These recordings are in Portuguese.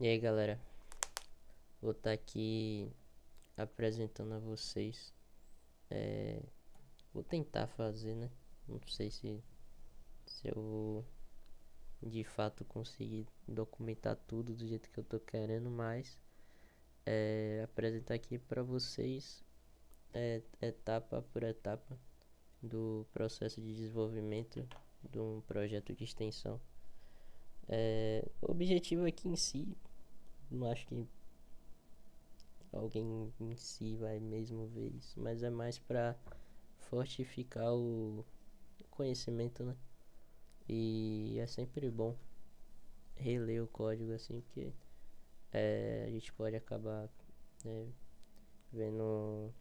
E aí galera, vou estar aqui apresentando a vocês. é, Vou tentar fazer, né? Não sei se eu vou de fato conseguir documentar tudo do jeito que eu tô querendo, mas apresentar aqui para vocês etapa por etapa do processo de desenvolvimento de um projeto de extensão. O objetivo aqui em si, não acho que alguém em si vai mesmo ver isso, mas é mais para fortificar o conhecimento, né? E é sempre bom reler o código assim, porque a gente pode acabar, né, vendo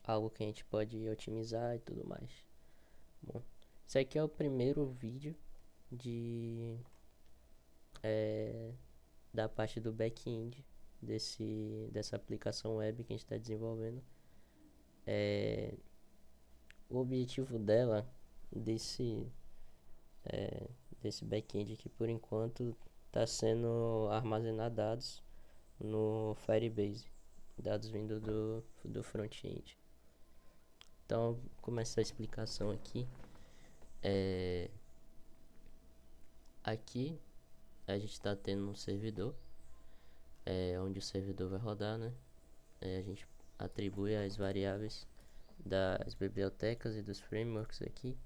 algo que a gente pode otimizar e tudo mais. Bom, esse aqui é o primeiro vídeo de da parte do back-end dessa aplicação web que a gente está desenvolvendo. O objetivo dela desse desse back-end aqui por enquanto está sendo armazenar dados no Firebase, dados vindo do front-end. Então, começar a explicação aqui. Aqui a gente está tendo um servidor, onde o servidor vai rodar, né? A gente atribui as variáveis das bibliotecas e dos frameworks aqui,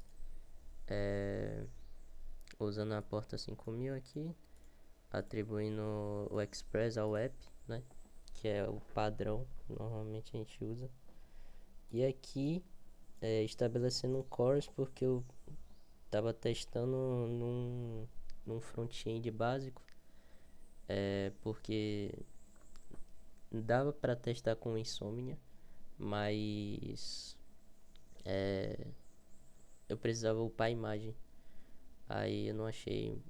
usando a porta 5000 aqui, atribuindo o Express ao app, né? Que é o padrão que normalmente a gente usa. E aqui estabelecendo um chorus porque eu estava testando num front-end básico, porque dava para testar com Insomnia, mas eu precisava upar a imagem. Aí eu não achei,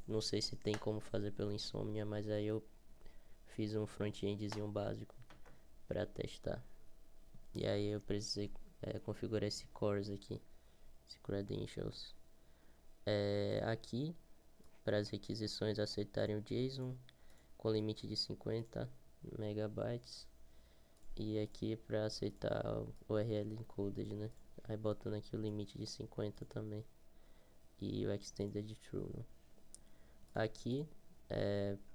não sei se tem como fazer pelo Insomnia, mas aí eu fiz um front-endzinho básico para testar. E aí eu precisei configurar esse cores aqui, esse credentials. Aqui, para as requisições aceitarem o JSON com limite de 50 megabytes. E aqui para aceitar o URL encoded, né? Aí botando aqui o limite de 50 também. E o extended true, né? Aqui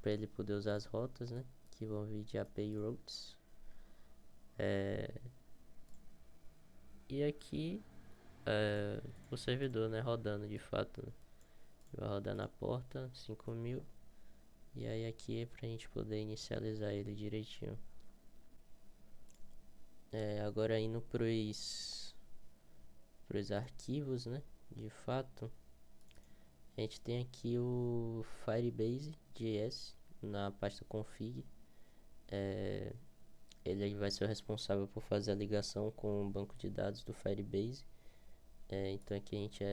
para ele poder usar as rotas, né? Que vão vir de API routes. E aqui o servidor, né? Rodando de fato, né? Vai rodar na porta 5000. E aí aqui é pra gente poder inicializar ele direitinho. Agora indo pros arquivos, né? De fato, a gente tem aqui o Firebase.js na pasta config. Ele vai ser o responsável por fazer a ligação com o banco de dados do Firebase. Então aqui a gente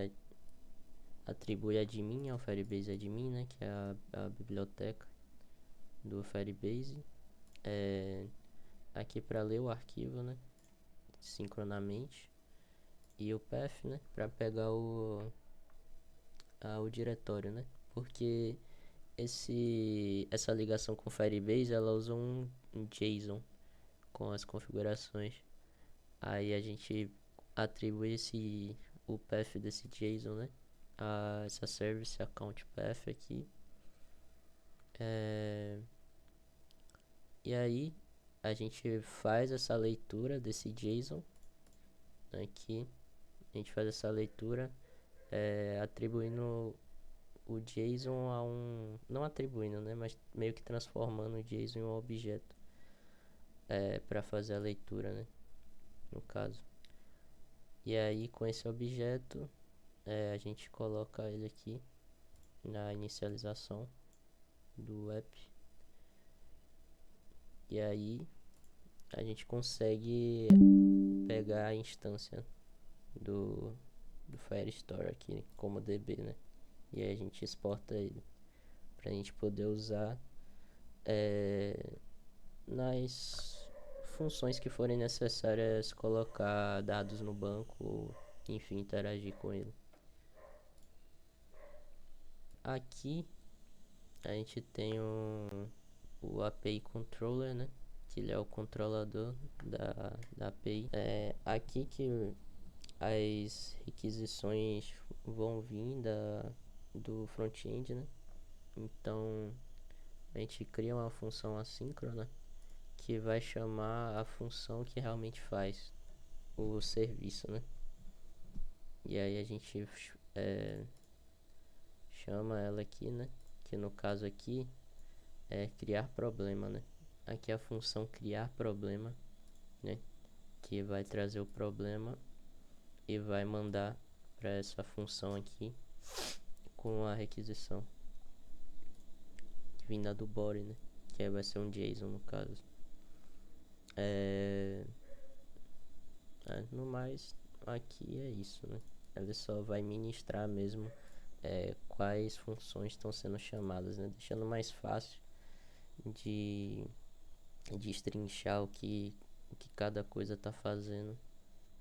atribui admin ao Firebase admin, né? Que é a biblioteca do Firebase. Aqui para ler o arquivo, né? Sincronamente. E o path, né? Para pegar o diretório, né? Porque essa ligação com o Firebase, ela usa um JSON com as configurações. Aí a gente atribui o path desse JSON, né? A essa service account path aqui. E aí a gente faz essa leitura desse JSON aqui. A gente faz essa leitura atribuindo o JSON a um... Não atribuindo, né? Mas meio que transformando o JSON em um objeto para fazer a leitura, né? No caso. E aí com esse objeto a gente coloca ele aqui na inicialização do app. E aí a gente consegue pegar a instância do Firestore aqui como DB, né? E aí a gente exporta ele pra gente poder usar nas funções que forem necessárias, colocar dados no banco ou enfim interagir com ele. Aqui a gente tem o API Controller, né? Que ele é o controlador da API. É aqui que as requisições vão vir do front-end, né? Então a gente cria uma função assíncrona que vai chamar a função que realmente faz o serviço, né? E aí a gente chama ela aqui, né? Que no caso aqui é criar problema, né? Aqui é a função criar problema, né? Que vai trazer o problema e vai mandar para essa função aqui com a requisição vinda do body, né? Que aí vai ser um JSON no caso. No mais, aqui é isso, né? Ele só vai ministrar mesmo quais funções estão sendo chamadas, né? Deixando mais fácil de destrinchar o que cada coisa está fazendo.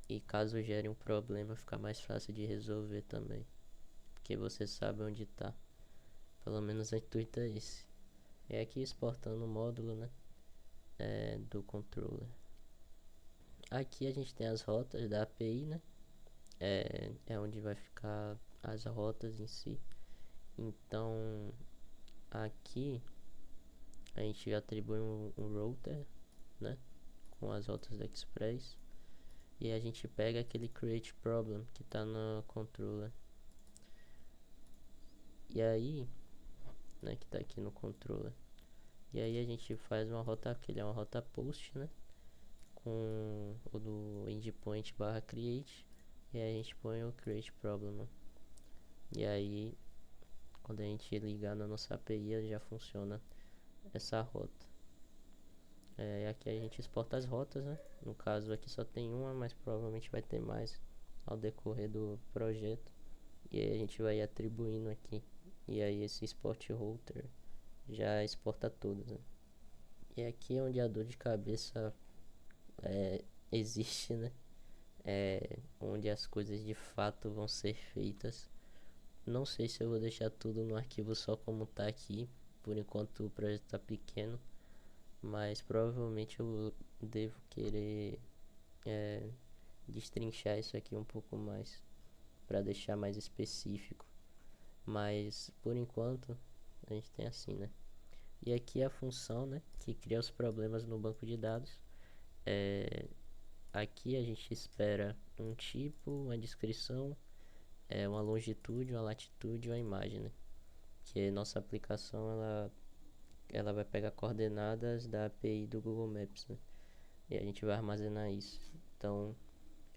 E caso gere um problema, fica mais fácil de resolver também. Porque você sabe onde está. Pelo menos o intuito é esse. E aqui exportando o módulo, né? Do controller. Aqui a gente tem as rotas da API, né? É onde vai ficar as rotas em si. Então aqui a gente atribui um router, né? Com as rotas da Express. E a gente pega aquele create problem que está no controller. E aí, né, que está aqui no controller. E aí a gente faz uma rota, que ele é uma rota post, né? Com o do endpoint barra create. E aí a gente põe o create problem. E aí, quando a gente ligar na nossa API, já funciona essa rota. E aqui a gente exporta as rotas, né? No caso aqui só tem uma, mas provavelmente vai ter mais ao decorrer do projeto. E aí a gente vai atribuindo aqui. E aí esse export router já exporta todas, né? E aqui é onde a dor de cabeça existe, né? Onde as coisas de fato vão ser feitas. Não sei se eu vou deixar tudo no arquivo só como tá aqui. Por enquanto o projeto tá pequeno. Mas provavelmente eu devo querer destrinchar isso aqui um pouco mais. Para deixar mais específico. Mas por enquanto a gente tem assim, né? E aqui é a função, né, que cria os problemas no banco de dados. Aqui a gente espera um tipo, uma descrição, uma longitude, uma latitude e uma imagem, né? Que nossa aplicação ela vai pegar coordenadas da API do Google Maps, né? E a gente vai armazenar isso. Então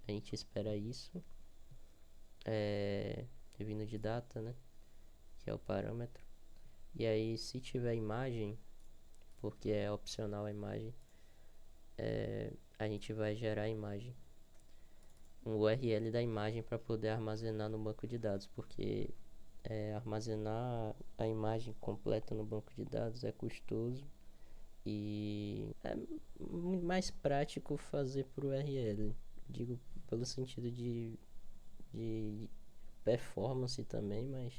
a gente espera isso, vindo de data, né? Que é o parâmetro. E aí se tiver imagem, porque é opcional a imagem, a gente vai gerar a imagem, um URL da imagem para poder armazenar no banco de dados, porque armazenar a imagem completa no banco de dados é custoso e é mais prático fazer por URL, digo pelo sentido de performance também, mas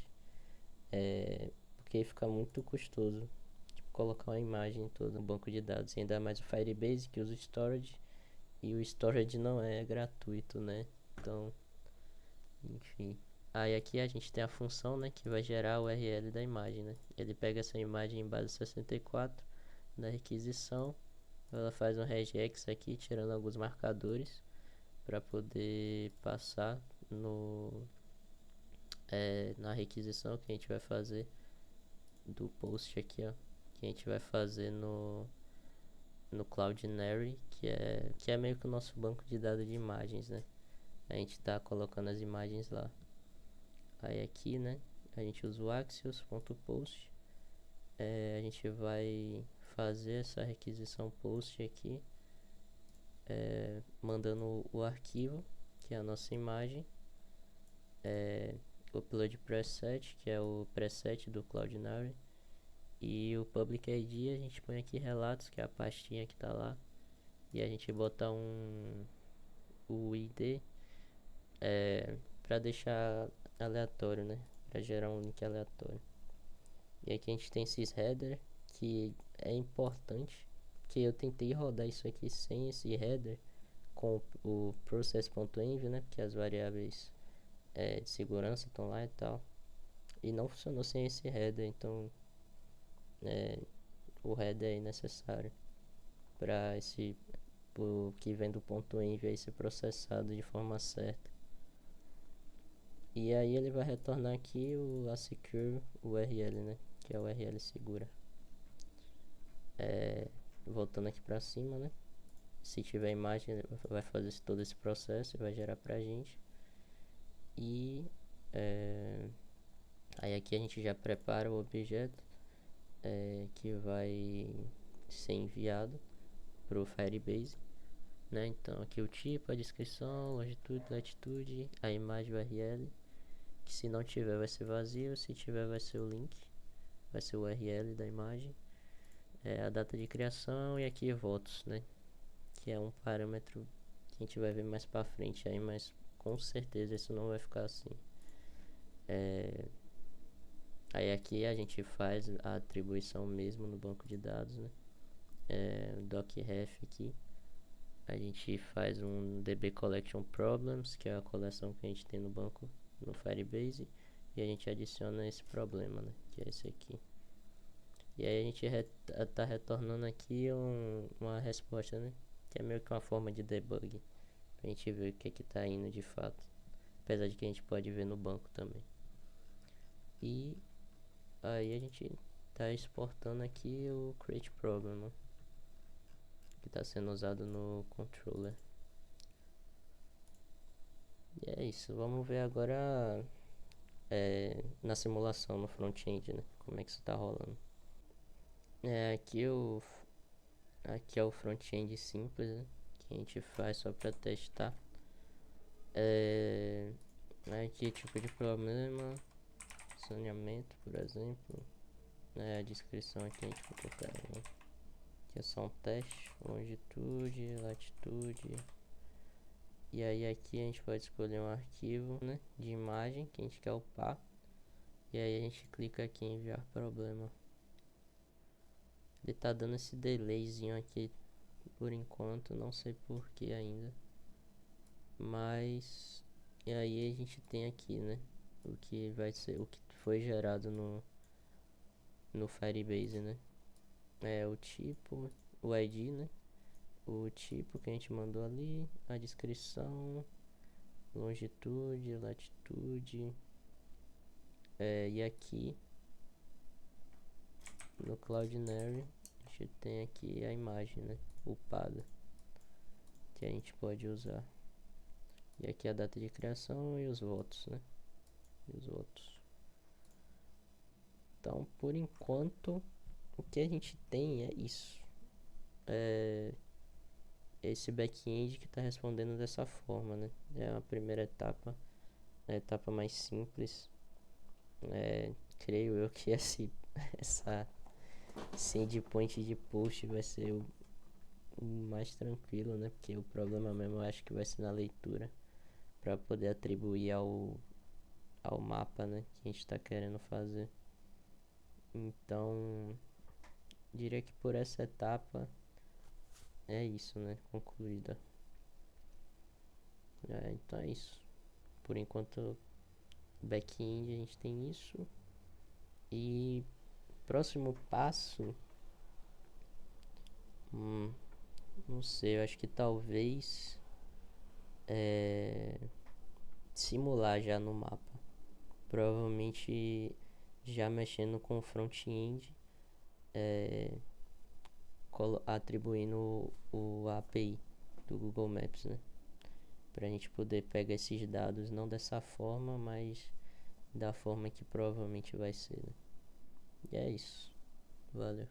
porque fica muito custoso colocar uma imagem toda no banco de dados, e ainda mais o Firebase que usa storage, e o storage não é gratuito, né? Então, enfim. Aí aqui a gente tem a função, né, que vai gerar o URL da imagem, né? Ele pega essa imagem em base 64 da requisição, ela faz um regex aqui, tirando alguns marcadores para poder passar na requisição que a gente vai fazer do post aqui, ó, que a gente vai fazer no Cloudinary, que é meio que o nosso banco de dados de imagens, né? A gente tá colocando as imagens lá. Aí aqui, né, a gente usa o axios.post. A gente vai fazer essa requisição post aqui, mandando o arquivo, que é a nossa imagem, o upload preset, que é o preset do Cloudinary, e o public ID a gente põe aqui relatos, que é a pastinha que tá lá, e a gente bota o ID para deixar aleatório, né, para gerar um link aleatório. E aqui a gente tem esses header, que é importante, que eu tentei rodar isso aqui sem esse header, com o process.env, né, porque as variáveis de segurança estão lá e tal, e não funcionou sem esse header, então o header é necessário para esse o que vem do ponto .env aí ser processado de forma certa. E aí ele vai retornar aqui a secure URL, né, que é a URL segura. Voltando aqui para cima, né, se tiver imagem ele vai fazer todo esse processo e vai gerar pra gente. E aí aqui a gente já prepara o objeto que vai ser enviado para o Firebase, né? Então aqui o tipo, a descrição, longitude, latitude, a imagem URL, que se não tiver vai ser vazio, se tiver vai ser o link, vai ser o URL da imagem, a data de criação e aqui votos, né? Que é um parâmetro que a gente vai ver mais para frente aí, mas com certeza isso não vai ficar assim. Aí aqui a gente faz a atribuição mesmo no banco de dados, né? Docref aqui a gente faz um DB Collection Problems, que é a coleção que a gente tem no banco no Firebase, e a gente adiciona esse problema, né, que é esse aqui. E aí a gente tá retornando aqui uma resposta, né, que é meio que uma forma de debug, pra gente ver o que que tá indo de fato, apesar de que a gente pode ver no banco também. E aí a gente tá exportando aqui o create problem, né, que está sendo usado no controller. E é isso, vamos ver agora na simulação no front-end, né? Como é que isso está rolando. Aqui é o front-end simples, né? Que a gente faz só para testar. Aqui tipo de problema, saneamento, por exemplo. A descrição aqui a gente vai colocar, né? Que é só um teste, longitude, latitude. E aí aqui a gente pode escolher um arquivo, né, de imagem que a gente quer upar. E aí a gente clica aqui em enviar problema. Ele tá dando esse delayzinho aqui por enquanto, não sei por que ainda. Mas e aí a gente tem aqui, né, o que vai ser, o que foi gerado no Firebase, né? O tipo, o ID, né? O tipo que a gente mandou ali, a descrição, longitude, latitude. E aqui no Cloudinary a gente tem aqui a imagem, né, upada, que a gente pode usar. E aqui a data de criação e os votos, né? E os votos. Então, por enquanto, o que a gente tem é isso. Esse back-end que está respondendo dessa forma, né? É a primeira etapa, a etapa mais simples. Creio eu que essa endpoint de post vai ser o mais tranquilo, né? Porque o problema mesmo eu acho que vai ser na leitura, para poder atribuir ao mapa, né, que a gente está querendo fazer. Então, diria que por essa etapa é isso, né, concluída. Então é isso. Por enquanto, back-end a gente tem isso. E próximo passo, não sei, eu acho que talvez simular já no mapa. Provavelmente já mexendo com o front-end, atribuindo o API do Google Maps, né? Pra gente poder pegar esses dados, não dessa forma, mas da forma que provavelmente vai ser, né? E é isso. Valeu.